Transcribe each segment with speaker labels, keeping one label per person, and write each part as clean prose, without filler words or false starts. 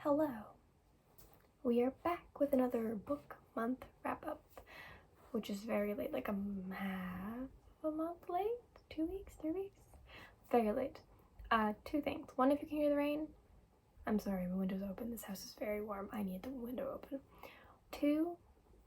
Speaker 1: Hello. We are back with another book month wrap up, which is very late, like half a month late? 2 weeks? 3 weeks? Very late. Two things. One, if you can hear the rain, I'm sorry, my window's open. This house is very warm. I need the window open. Two,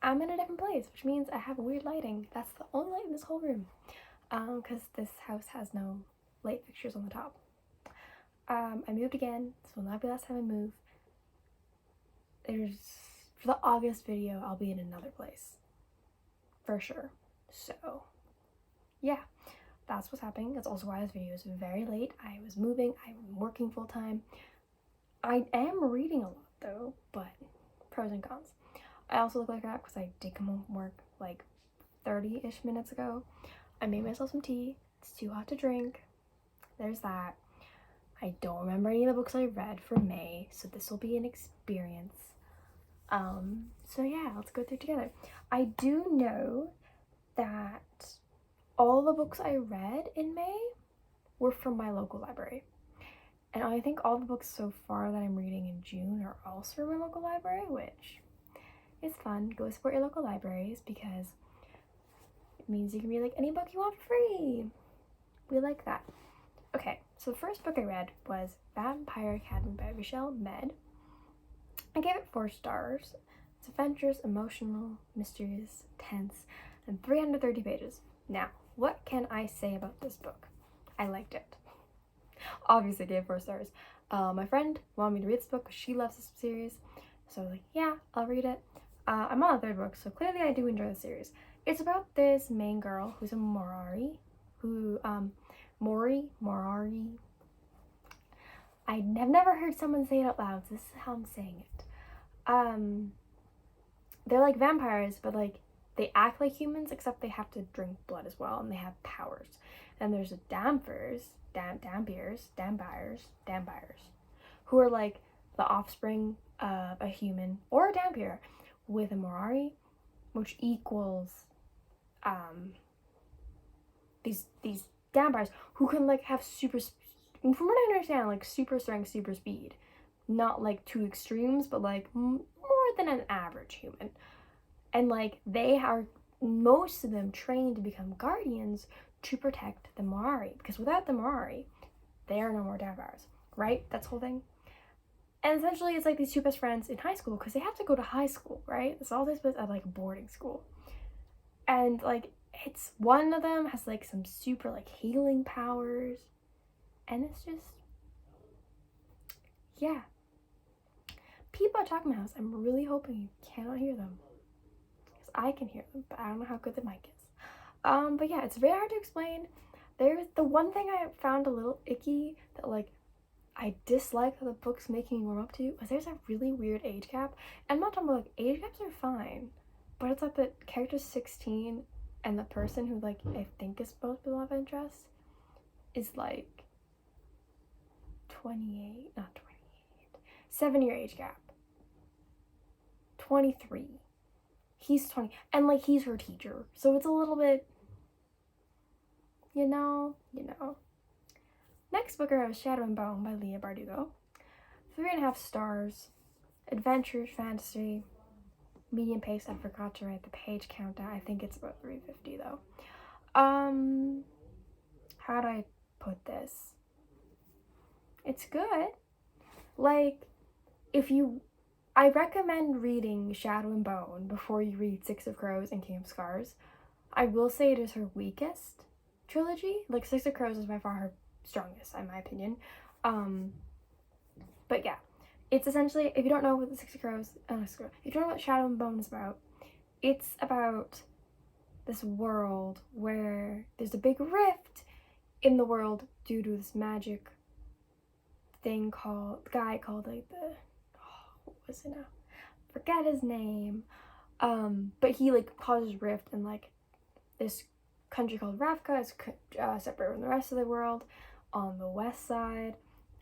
Speaker 1: I'm in a different place, which means I have weird lighting. That's the only light in this whole room. Because this house has no light fixtures on the top. I moved again. This will not be the last time I move. For the August video, I'll be in another place. For sure. So, yeah. That's what's happening. That's also why this video is very late. I was moving. I'm working full time. I am reading a lot though, but pros and cons. I also look like that because I did come home from work like 30-ish minutes ago. I made myself some tea. It's too hot to drink. There's that. I don't remember any of the books I read for May, so this will be an experience. So yeah, let's go through together. I do know that all the books I read in May were from my local library. And I think all the books so far that I'm reading in June are also from my local library, which is fun. Go support your local libraries because it means you can read like any book you want for free. We like that. Okay, so the first book I read was Vampire Academy by Richelle Mead. I gave it 4 stars. It's adventurous, emotional, mysterious, tense, and 330 pages. Now, what can I say about this book? I liked it. Obviously, I gave 4 stars. My friend wanted me to read this book because she loves this series. So I was like, yeah, I'll read it. I'm on the 3rd book, so clearly I do enjoy the series. It's about this main girl who's a Morari, Morari. I have never heard someone say it out loud, so this is how I'm saying it. They're like vampires, but like they act like humans, except they have to drink blood as well, and they have powers. And there's a Dampirs, who are like the offspring of a human or a Dhampir with a Morari, which equals these Dampirs who can like have super, from what I understand, like super strength, super speed. Not like 2 extremes, but like more than an average human. And like they are, most of them, trained to become guardians to protect the Morari, because without the Morari there are no more Dampirs, right? That's the whole thing. And essentially it's like these 2 best friends in high school, because they have to go to high school, right? It's all this at like boarding school. And like it's, one of them has like some super like healing powers, and it's just, yeah. People are talking about house. I'm really hoping you cannot hear them, because I can hear them, but I don't know how good the mic is. But yeah, it's very hard to explain. There's the one thing I found a little icky that like I dislike that the book's making me warm up to was there's a really weird age gap. And I'm not talking about like age gaps are fine, but it's like the character's 16 and the person who like I think is supposed to be love interest is like 28, not 28, 7-year age gap. 23. He's 20, and like he's her teacher, so it's a little bit, you know. Next book I read was Shadow and Bone by Leigh Bardugo. 3.5 stars. Adventure, fantasy, medium pace. I forgot to write the page count down. I think it's about 350 though. How do I put this? It's good. Like, I recommend reading Shadow and Bone before you read 6 of Crows and King of Scars. I will say it is her weakest trilogy. Like 6 of Crows is by far her strongest, in my opinion. But yeah, it's essentially, if you don't know what the 6 of Crows, if you don't know what Shadow and Bone is about, it's about this world where there's a big rift in the world due to this magic thing guy called like what was it now? Forget his name. But he like causes rift, and like this country called Ravka is separate from the rest of the world on the west side,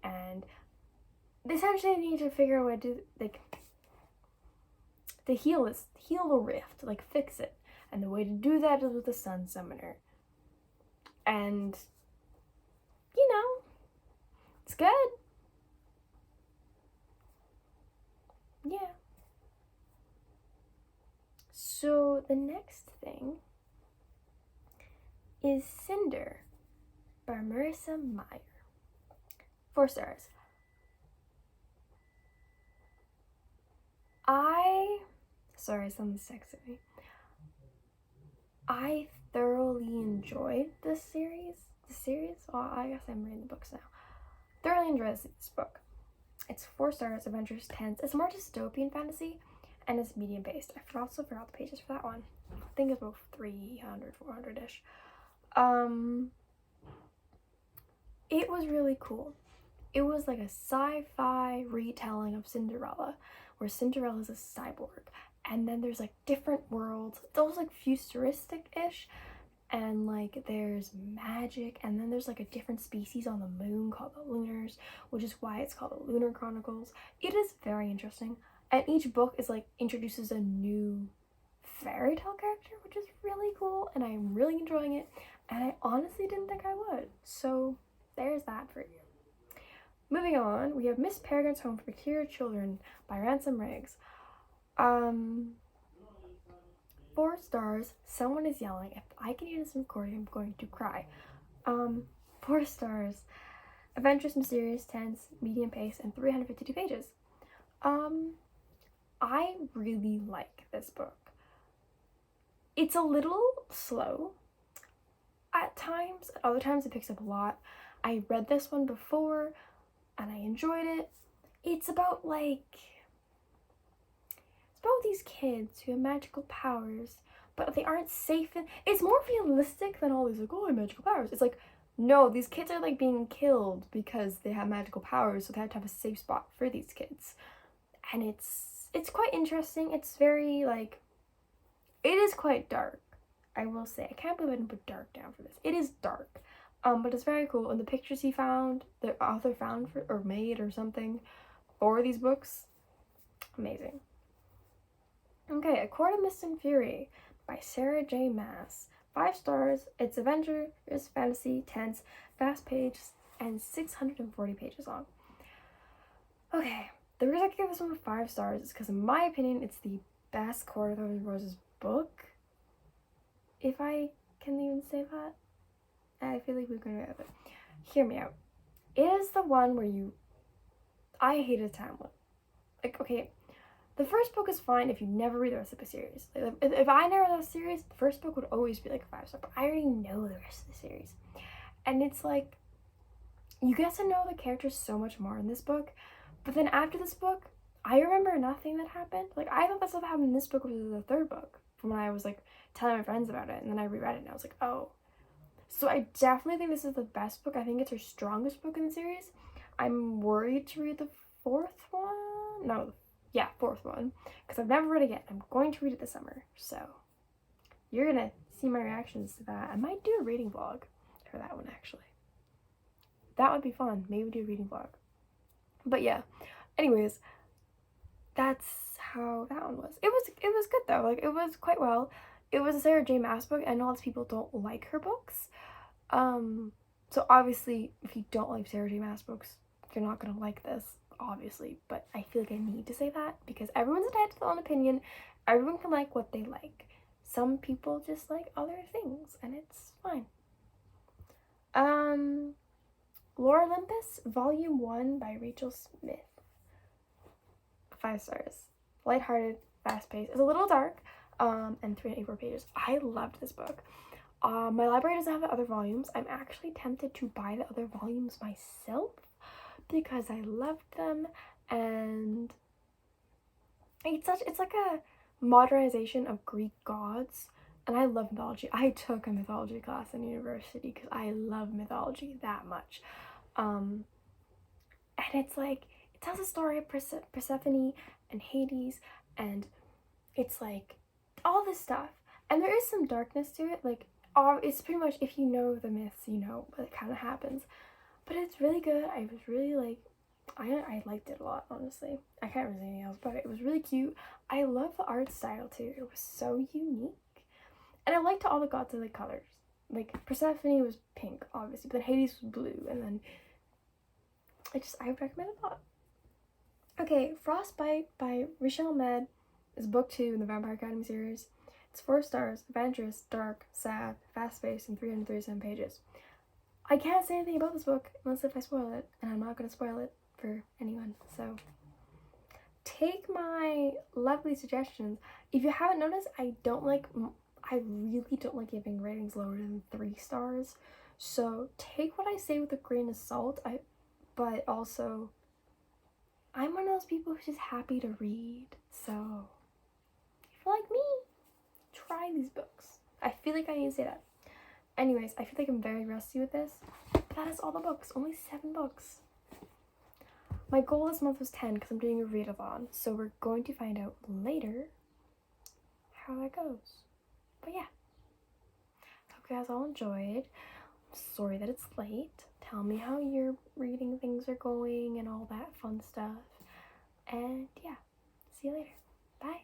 Speaker 1: and they essentially need to figure out what to do, like to heal the rift, like fix it. And the way to do that is with the Sun Summoner. And you know, it's good. So the next thing is Cinder by Marissa Meyer. 4 stars. Sorry, something's texting me. I thoroughly enjoyed this series. Well, I guess I'm reading the books now. Thoroughly enjoyed this book. It's 4 stars, adventurous, tense. It's more dystopian fantasy, and it's medium based. I also forgot the pages for that one. I think it's about 300, 400-ish. It was really cool. It was like a sci-fi retelling of Cinderella, where Cinderella is a cyborg, and then there's like different worlds. It's almost like futuristic-ish, and like there's magic, and then there's like a different species on the moon called the Lunars, which is why it's called the Lunar Chronicles. It is very interesting, and each book is like introduces a new fairy tale character, which is really cool, and I'm really enjoying it, and I honestly didn't think I would. So there's that for you. Moving on, we have Miss Peregrine's Home for Peculiar Children by Ransom Riggs. 4 stars. Someone is yelling. If I can hear this recording, I'm going to cry. 4 stars. Adventurous, mysterious, tense, medium pace, and 352 pages. I really like this book. It's a little slow at times. At other times, it picks up a lot. I read this one before, and I enjoyed it. It's about these kids who have magical powers, but they aren't safe. It's more realistic than all these like, oh, I have magical powers. It's like, no, these kids are like being killed because they have magical powers, so they have to have a safe spot for these kids. And it's quite interesting. It's very like, it is quite dark, I will say. I can't believe I didn't put dark down for this. It is dark. But it's very cool. And the pictures the author found or made or something for these books, amazing. Okay, A Court of Mist and Fury by Sarah J. Maas. 5 stars. It's adventure, it's fantasy, tense, fast paced, and 640 pages long. Okay, the reason I give this one 5 stars is because, in my opinion, it's the best Court of Thorns and Roses book. If I can even say that. I feel like we're gonna have it. Hear me out. It is the one where I hated Tamlin. Like, okay, the first book is fine if you never read the rest of the series. Like, if I never read the series, the first book would always be like a 5 star, but I already know the rest of the series. And it's like, you get to know the characters so much more in this book, but then after this book, I remember nothing that happened. Like, I thought that stuff that happened in this book was the 3rd book, from when I was like telling my friends about it, and then I reread it and I was like, oh. So I definitely think this is the best book. I think it's her strongest book in the series. I'm worried to read the 4th one. No, yeah, 4th one. Because I've never read it yet. I'm going to read it this summer. So you're going to see my reactions to that. I might do a reading vlog for that one, actually. That would be fun. Maybe do a reading vlog. But yeah. Anyways, that's how that one was. It was good though. Like, it was quite well. It was a Sarah J. Maas book, and lots of people don't like her books. So obviously, if you don't like Sarah J. Maas books, you're not gonna like this, obviously. But I feel like I need to say that because everyone's entitled to their own opinion. Everyone can like what they like. Some people just like other things, and it's fine. Lore Olympus, Volume 1 by Rachel Smith. 5 stars. Lighthearted, fast-paced. It's a little dark. And 384 pages. I loved this book. My library doesn't have the other volumes. I'm actually tempted to buy the other volumes myself because I loved them, and it's like a modernization of Greek gods, and I love mythology. I took a mythology class in university because I love mythology that much. And it's like, it tells a story of Persephone and Hades, and it's like all this stuff, and there is some darkness to it. Like, it's pretty much, if you know the myths, you know what kind of happens, but it's really good. I was really like, I liked it a lot, honestly. I can't really say anything else, but it was really cute. I love the art style too. It was so unique, and I liked all the gods of the colors. Like, Persephone was pink, obviously, but then Hades was blue, and then I would recommend it a lot. Okay, Frostbite by Richelle Mead is book 2 in the Vampire Academy series. It's 4 stars, adventurous, dark, sad, fast-paced, and 337 pages. I can't say anything about this book unless if I spoil it, and I'm not going to spoil it for anyone, so take my lovely suggestions. If you haven't noticed, I really don't like giving ratings lower than 3 stars, so take what I say with a grain of salt. But also, I'm one of those people who's just happy to read, so if you like me, try these books. I feel like I need to say that. Anyways, I feel like I'm very rusty with this. That is all the books. Only 7 books. My goal this month was 10 because I'm doing a readathon, so we're going to find out later how that goes. But yeah, hope you guys all enjoyed. I'm sorry that it's late. Tell me how your reading things are going and all that fun stuff. And yeah, see you later. Bye.